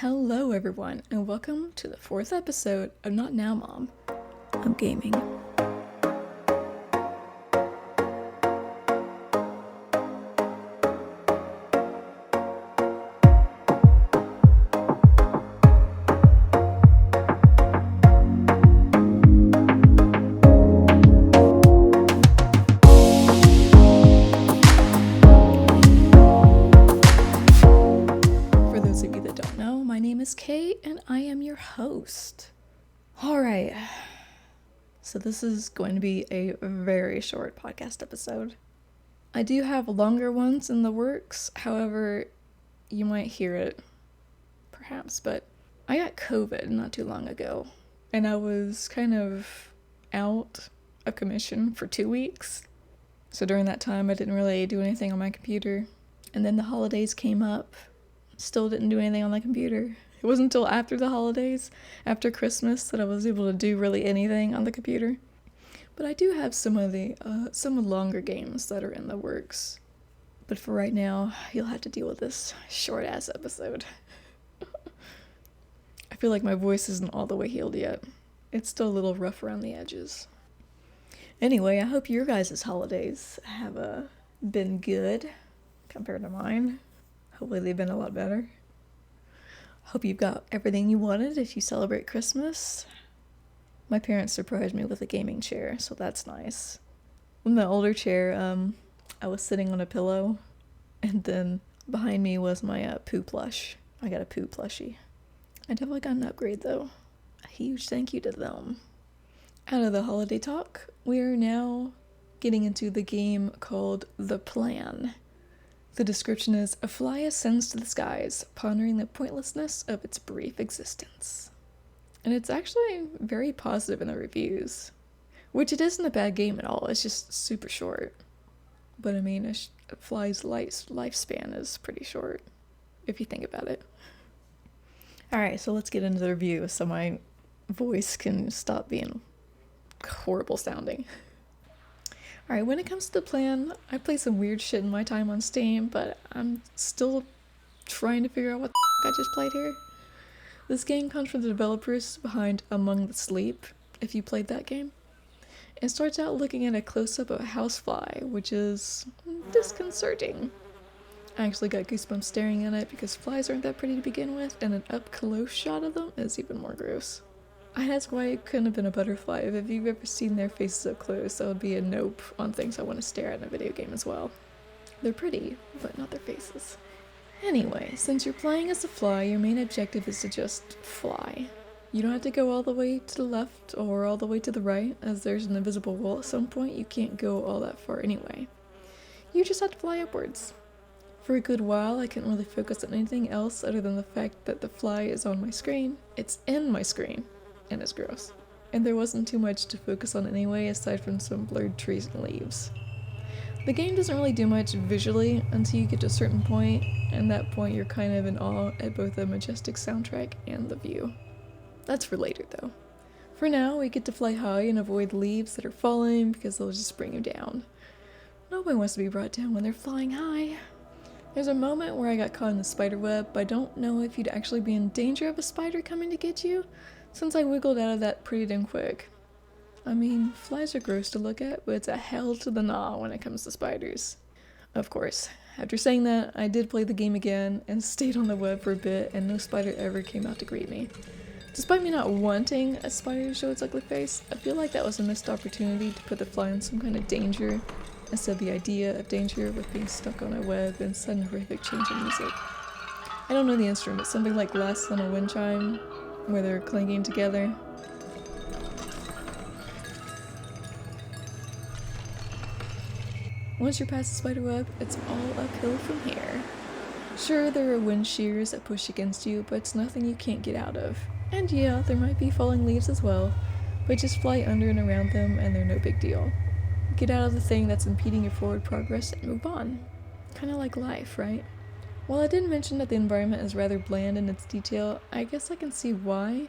Hello everyone, and welcome to the 4th episode of Not Now Mom, I'm Gaming. Kate, and I am your host. Alright, so this is going to be a very short podcast episode. I do have longer ones in the works, however, you might hear it, perhaps, but I got COVID not too long ago, and I was kind of out of commission for 2 weeks. So during that time, I didn't really do anything on my computer, and then the holidays came up, still didn't do anything on my computer. It wasn't until after the holidays, after Christmas, that I was able to do really anything on the computer. But I do have some longer games that are in the works. But for right now, you'll have to deal with this short-ass episode. I feel like my voice isn't all the way healed yet. It's still a little rough around the edges. Anyway, I hope your guys' holidays have been good compared to mine. Hopefully they've been a lot better. Hope you've got everything you wanted if you celebrate Christmas. My parents surprised me with a gaming chair, so that's nice. In the older chair, I was sitting on a pillow, and then behind me was my Pooh plush. I got a Pooh plushie. I definitely got an upgrade, though. A huge thank you to them. Out of the holiday talk, we are now getting into the game called The Plan. The description is, a fly ascends to the skies, pondering the pointlessness of its brief existence. And it's actually very positive in the reviews. Which it isn't a bad game at all, it's just super short. But I mean, a fly's lifespan is pretty short, if you think about it. Alright, so let's get into the review so my voice can stop being horrible sounding. Alright, when it comes to The Plan, I play some weird shit in my time on Steam, but I'm still trying to figure out what the I just played here. This game comes from the developers behind Among the Sleep, if you played that game. It starts out looking at a close-up of a housefly, which is disconcerting. I actually got goosebumps staring at it because flies aren't that pretty to begin with, and an up-close shot of them is even more gross. I'd ask why it couldn't have been a butterfly. If you've ever seen their faces up close, that would be a nope on things I want to stare at in a video game as well. They're pretty, but not their faces. Anyway, since you're playing as a fly, your main objective is to just fly. You don't have to go all the way to the left or all the way to the right, as there's an invisible wall at some point. You can't go all that far anyway. You just have to fly upwards. For a good while, I couldn't really focus on anything else other than the fact that the fly is on my screen. It's in my screen. And it's gross. And there wasn't too much to focus on anyway, aside from some blurred trees and leaves. The game doesn't really do much visually until you get to a certain point, and that point you're kind of in awe at both the majestic soundtrack and the view. That's for later though. For now, we get to fly high and avoid leaves that are falling because they'll just bring you down. Nobody wants to be brought down when they're flying high. There's a moment where I got caught in the spider web, but I don't know if you'd actually be in danger of a spider coming to get you, since I wiggled out of that pretty damn quick. I mean, flies are gross to look at, but it's a hell to the gnaw when it comes to spiders. Of course, after saying that, I did play the game again and stayed on the web for a bit, and no spider ever came out to greet me. Despite me not wanting a spider to show its ugly face, I feel like that was a missed opportunity to put the fly in some kind of danger, instead of the idea of danger with being stuck on a web and sudden horrific change in music. I don't know the instrument, something like Last on a Wind Chime, where they're clinging together. Once you're past the spider web, it's all uphill from here. Sure, there are wind shears that push against you, but it's nothing you can't get out of. And yeah, there might be falling leaves as well, but just fly under and around them and they're no big deal. Get out of the thing that's impeding your forward progress and move on. Kinda like life, right? While I did mention that the environment is rather bland in its detail, I guess I can see why.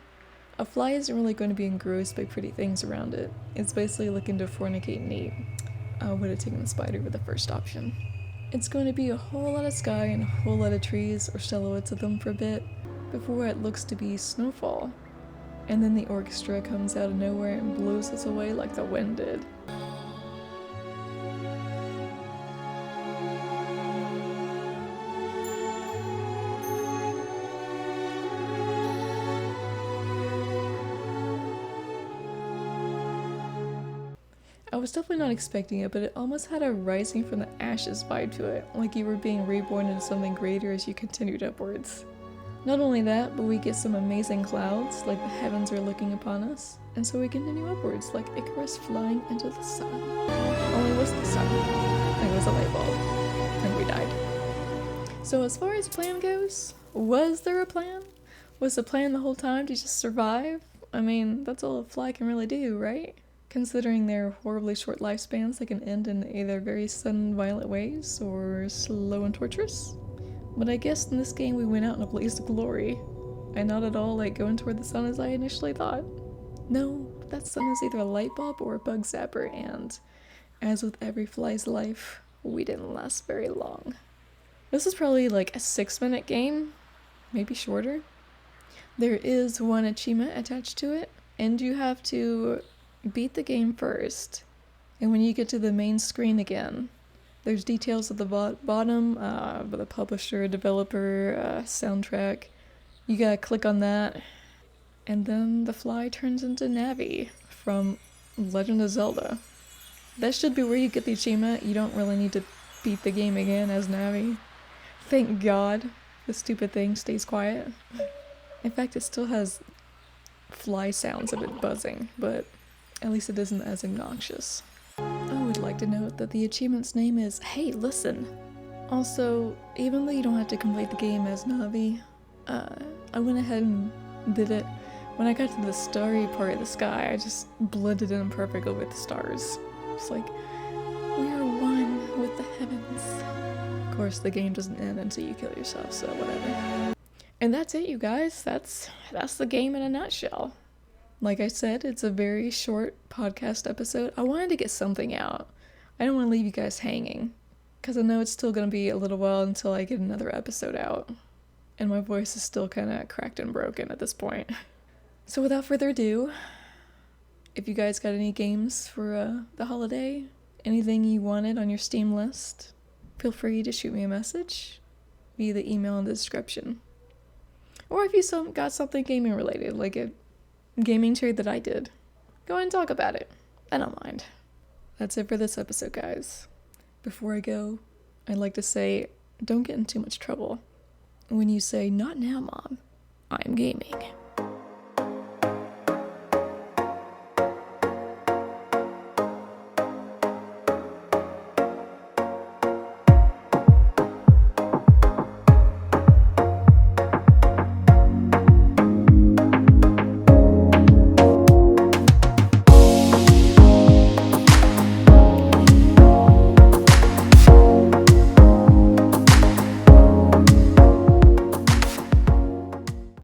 A fly isn't really going to be engrossed by pretty things around it. It's basically looking to fornicate and eat. I would have taken the spider with the first option. It's going to be a whole lot of sky and a whole lot of trees or silhouettes of them for a bit, before what looks to be snowfall. And then the orchestra comes out of nowhere and blows us away like the wind did. I was definitely not expecting it, but it almost had a rising from the ashes vibe to it, like you were being reborn into something greater as you continued upwards. Not only that, but we get some amazing clouds, like the heavens are looking upon us, and so we continue upwards, like Icarus flying into the sun. Only it wasn't the sun, it was a light bulb, and we died. So as far as plan goes, was there a plan? Was the plan the whole time to just survive? I mean, that's all a fly can really do, right? Considering their horribly short lifespans, they can end in either very sudden violent ways or slow and torturous. But I guess in this game we went out in a blaze of glory, and not at all like going toward the sun as I initially thought. No, that sun is either a light bulb or a bug zapper, and as with every fly's life, we didn't last very long. This is probably like a 6-minute game, maybe shorter. There is one achievement attached to it, and you have to beat the game first, and when you get to the main screen again, there's details at the bottom, the publisher, developer, soundtrack. You gotta click on that, and then the fly turns into Navi from Legend of Zelda. That should be where you get the achievement. You don't really need to beat the game again as Navi. Thank God the stupid thing stays quiet. In fact, it still has fly sounds of it buzzing, but at least it isn't as obnoxious. I would like to note that the achievement's name is Hey Listen. Also, even though you don't have to complete the game as Navi, I went ahead and did it. When I got to the starry part of the sky, I just blended in perfectly with the stars. It's like, we are one with the heavens. Of course, the game doesn't end until you kill yourself, so whatever. And that's it, you guys. That's the game in a nutshell. Like I said, it's a very short podcast episode. I wanted to get something out. I don't want to leave you guys hanging, because I know it's still going to be a little while until I get another episode out. And my voice is still kind of cracked and broken at this point. So without further ado, if you guys got any games for the holiday, anything you wanted on your Steam list, feel free to shoot me a message via the email in the description. Or if you got something gaming related, like a gaming trade that I did, go ahead and talk about it. I don't mind. That's it for this episode, guys. Before I go, I'd like to say, don't get in too much trouble when you say, "Not now, Mom, I'm gaming."